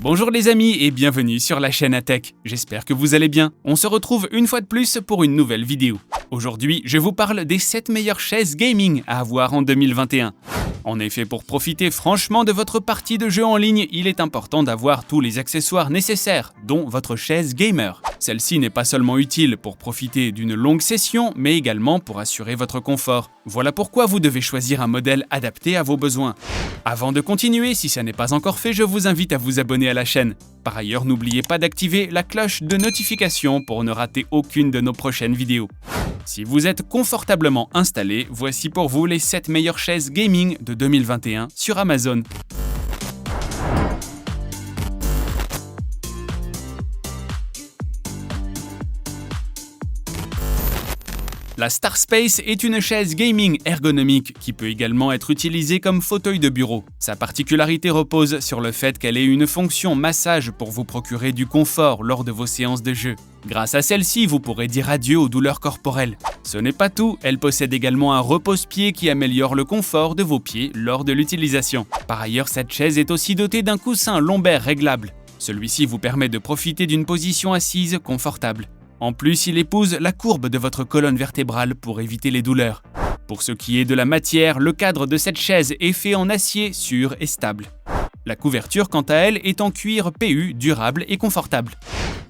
Bonjour les amis et bienvenue sur la chaîne Atech. J'espère que vous allez bien. On se retrouve une fois de plus pour une nouvelle vidéo. Aujourd'hui, je vous parle des 7 meilleures chaises gaming à avoir en 2021. En effet, pour profiter franchement de votre partie de jeu en ligne, il est important d'avoir tous les accessoires nécessaires, dont votre chaise gamer. Celle-ci n'est pas seulement utile pour profiter d'une longue session, mais également pour assurer votre confort. Voilà pourquoi vous devez choisir un modèle adapté à vos besoins. Avant de continuer, si ça n'est pas encore fait, je vous invite à vous abonner à la chaîne. Par ailleurs, n'oubliez pas d'activer la cloche de notification pour ne rater aucune de nos prochaines vidéos. Si vous êtes confortablement installé, voici pour vous les 7 meilleures chaises gaming de 2021 sur Amazon. La Starspace est une chaise gaming ergonomique qui peut également être utilisée comme fauteuil de bureau. Sa particularité repose sur le fait qu'elle ait une fonction massage pour vous procurer du confort lors de vos séances de jeu. Grâce à celle-ci, vous pourrez dire adieu aux douleurs corporelles. Ce n'est pas tout, elle possède également un repose-pied qui améliore le confort de vos pieds lors de l'utilisation. Par ailleurs, cette chaise est aussi dotée d'un coussin lombaire réglable. Celui-ci vous permet de profiter d'une position assise confortable. En plus, il épouse la courbe de votre colonne vertébrale pour éviter les douleurs. Pour ce qui est de la matière, le cadre de cette chaise est fait en acier sûr et stable. La couverture, quant à elle, est en cuir PU durable et confortable.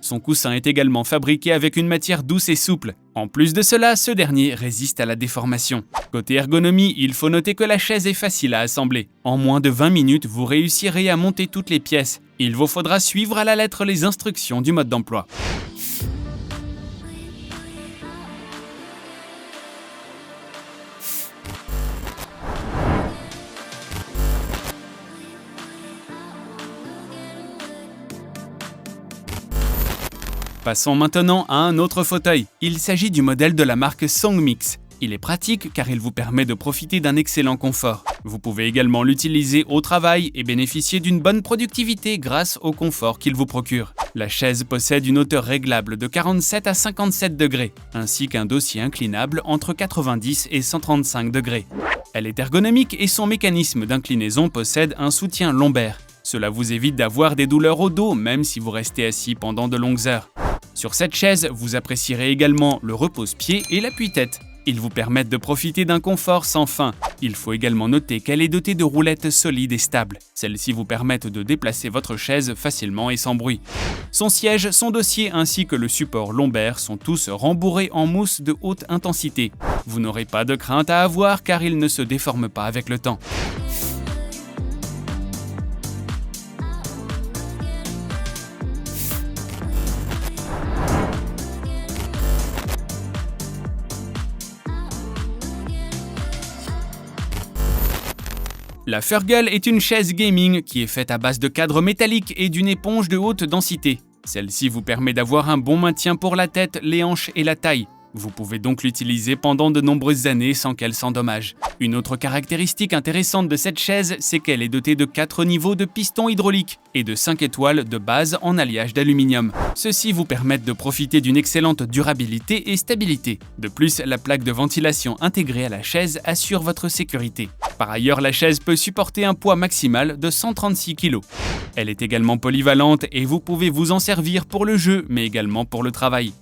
Son coussin est également fabriqué avec une matière douce et souple. En plus de cela, ce dernier résiste à la déformation. Côté ergonomie, il faut noter que la chaise est facile à assembler. En moins de 20 minutes, vous réussirez à monter toutes les pièces. Il vous faudra suivre à la lettre les instructions du mode d'emploi. Passons maintenant à un autre fauteuil. Il s'agit du modèle de la marque Songmix. Il est pratique car il vous permet de profiter d'un excellent confort. Vous pouvez également l'utiliser au travail et bénéficier d'une bonne productivité grâce au confort qu'il vous procure. La chaise possède une hauteur réglable de 47 à 57 degrés, ainsi qu'un dossier inclinable entre 90 et 135 degrés. Elle est ergonomique et son mécanisme d'inclinaison possède un soutien lombaire. Cela vous évite d'avoir des douleurs au dos même si vous restez assis pendant de longues heures. Sur cette chaise, vous apprécierez également le repose-pied et l'appui-tête. Ils vous permettent de profiter d'un confort sans fin. Il faut également noter qu'elle est dotée de roulettes solides et stables. Celles-ci vous permettent de déplacer votre chaise facilement et sans bruit. Son siège, son dossier ainsi que le support lombaire sont tous rembourrés en mousse de haute intensité. Vous n'aurez pas de crainte à avoir car ils ne se déforment pas avec le temps. La Furgle est une chaise gaming qui est faite à base de cadres métalliques et d'une éponge de haute densité. Celle-ci vous permet d'avoir un bon maintien pour la tête, les hanches et la taille. Vous pouvez donc l'utiliser pendant de nombreuses années sans qu'elle s'endommage. Une autre caractéristique intéressante de cette chaise, c'est qu'elle est dotée de 4 niveaux de pistons hydrauliques et de 5 étoiles de base en alliage d'aluminium. Ceux-ci vous permettent de profiter d'une excellente durabilité et stabilité. De plus, la plaque de ventilation intégrée à la chaise assure votre sécurité. Par ailleurs, la chaise peut supporter un poids maximal de 136 kg. Elle est également polyvalente et vous pouvez vous en servir pour le jeu, mais également pour le travail.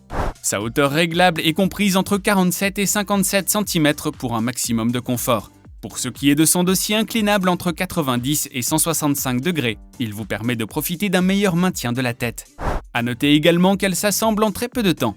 Sa hauteur réglable est comprise entre 47 et 57 cm pour un maximum de confort. Pour ce qui est de son dossier inclinable entre 90 et 165 degrés, il vous permet de profiter d'un meilleur maintien de la tête. À noter également qu'elle s'assemble en très peu de temps.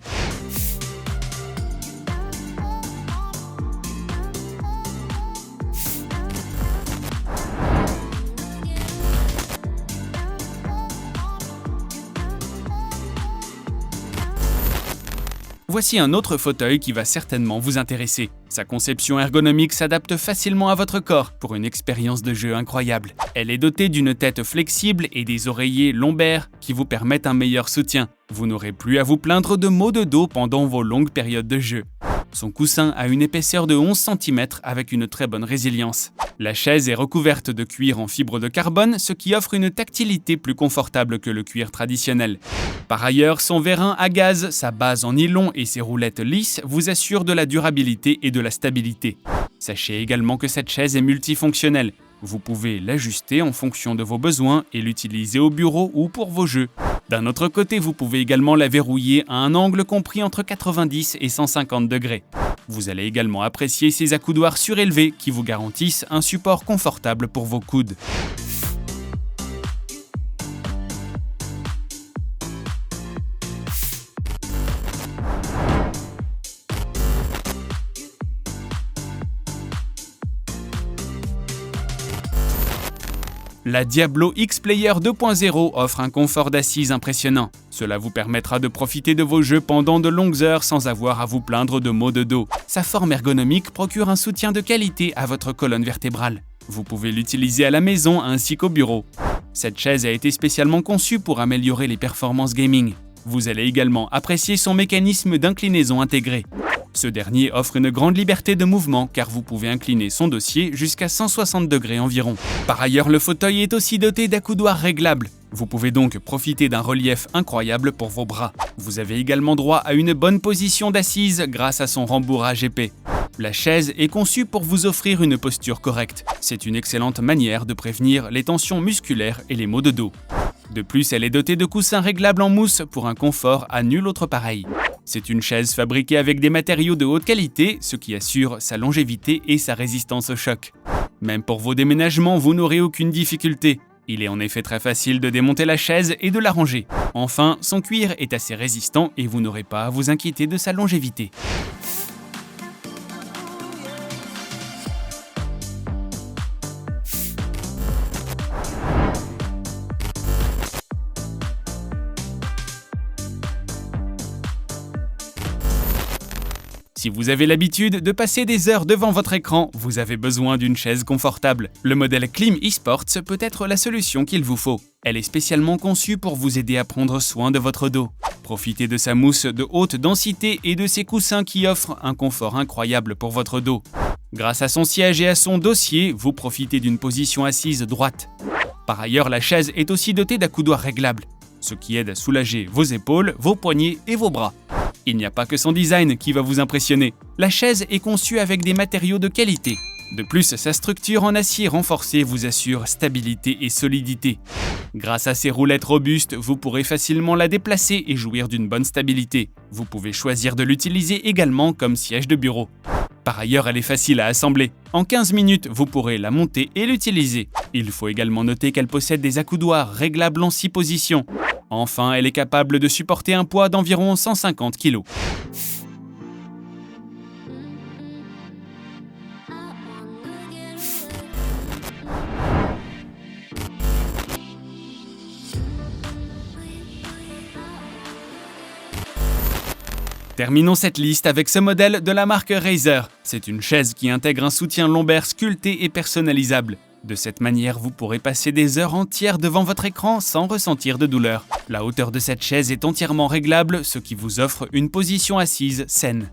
Voici un autre fauteuil qui va certainement vous intéresser. Sa conception ergonomique s'adapte facilement à votre corps pour une expérience de jeu incroyable. Elle est dotée d'une tête flexible et des oreillers lombaires qui vous permettent un meilleur soutien. Vous n'aurez plus à vous plaindre de maux de dos pendant vos longues périodes de jeu. Son coussin a une épaisseur de 11 cm avec une très bonne résilience. La chaise est recouverte de cuir en fibre de carbone, ce qui offre une tactilité plus confortable que le cuir traditionnel. Par ailleurs, son vérin à gaz, sa base en nylon et ses roulettes lisses vous assurent de la durabilité et de la stabilité. Sachez également que cette chaise est multifonctionnelle. Vous pouvez l'ajuster en fonction de vos besoins et l'utiliser au bureau ou pour vos jeux. D'un autre côté, vous pouvez également la verrouiller à un angle compris entre 90 et 150 degrés. Vous allez également apprécier ces accoudoirs surélevés qui vous garantissent un support confortable pour vos coudes. La Diablo X-Player 2.0 offre un confort d'assise impressionnant. Cela vous permettra de profiter de vos jeux pendant de longues heures sans avoir à vous plaindre de maux de dos. Sa forme ergonomique procure un soutien de qualité à votre colonne vertébrale. Vous pouvez l'utiliser à la maison ainsi qu'au bureau. Cette chaise a été spécialement conçue pour améliorer les performances gaming. Vous allez également apprécier son mécanisme d'inclinaison intégré. Ce dernier offre une grande liberté de mouvement car vous pouvez incliner son dossier jusqu'à 160 degrés environ. Par ailleurs, le fauteuil est aussi doté d'accoudoirs réglables. Vous pouvez donc profiter d'un relief incroyable pour vos bras. Vous avez également droit à une bonne position d'assise grâce à son rembourrage épais. La chaise est conçue pour vous offrir une posture correcte. C'est une excellente manière de prévenir les tensions musculaires et les maux de dos. De plus, elle est dotée de coussins réglables en mousse pour un confort à nul autre pareil. C'est une chaise fabriquée avec des matériaux de haute qualité, ce qui assure sa longévité et sa résistance au choc. Même pour vos déménagements, vous n'aurez aucune difficulté. Il est en effet très facile de démonter la chaise et de la ranger. Enfin, son cuir est assez résistant et vous n'aurez pas à vous inquiéter de sa longévité. Si vous avez l'habitude de passer des heures devant votre écran, vous avez besoin d'une chaise confortable. Le modèle Klim eSports peut être la solution qu'il vous faut. Elle est spécialement conçue pour vous aider à prendre soin de votre dos. Profitez de sa mousse de haute densité et de ses coussins qui offrent un confort incroyable pour votre dos. Grâce à son siège et à son dossier, vous profitez d'une position assise droite. Par ailleurs, la chaise est aussi dotée d'accoudoirs réglables, ce qui aide à soulager vos épaules, vos poignets et vos bras. Il n'y a pas que son design qui va vous impressionner. La chaise est conçue avec des matériaux de qualité. De plus, sa structure en acier renforcé vous assure stabilité et solidité. Grâce à ses roulettes robustes, vous pourrez facilement la déplacer et jouir d'une bonne stabilité. Vous pouvez choisir de l'utiliser également comme siège de bureau. Par ailleurs, elle est facile à assembler. En 15 minutes, vous pourrez la monter et l'utiliser. Il faut également noter qu'elle possède des accoudoirs réglables en 6 positions. Enfin, elle est capable de supporter un poids d'environ 150 kg. Terminons cette liste avec ce modèle de la marque Razer. C'est une chaise qui intègre un soutien lombaire sculpté et personnalisable. De cette manière, vous pourrez passer des heures entières devant votre écran sans ressentir de douleur. La hauteur de cette chaise est entièrement réglable, ce qui vous offre une position assise saine.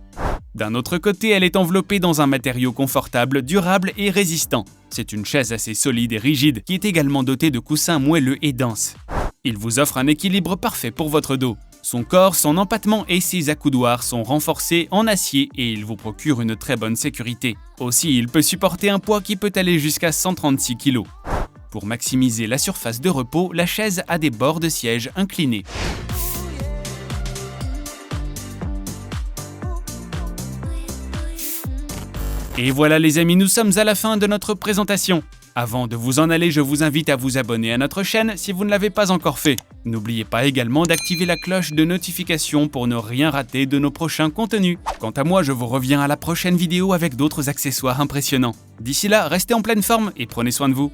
D'un autre côté, elle est enveloppée dans un matériau confortable, durable et résistant. C'est une chaise assez solide et rigide, qui est également dotée de coussins moelleux et denses. Il vous offre un équilibre parfait pour votre dos. Son corps, son empattement et ses accoudoirs sont renforcés en acier et il vous procure une très bonne sécurité. Aussi, il peut supporter un poids qui peut aller jusqu'à 136 kg. Pour maximiser la surface de repos, la chaise a des bords de siège inclinés. Et voilà les amis, nous sommes à la fin de notre présentation. Avant de vous en aller, je vous invite à vous abonner à notre chaîne si vous ne l'avez pas encore fait. N'oubliez pas également d'activer la cloche de notification pour ne rien rater de nos prochains contenus. Quant à moi, je vous reviens à la prochaine vidéo avec d'autres accessoires impressionnants. D'ici là, restez en pleine forme et prenez soin de vous.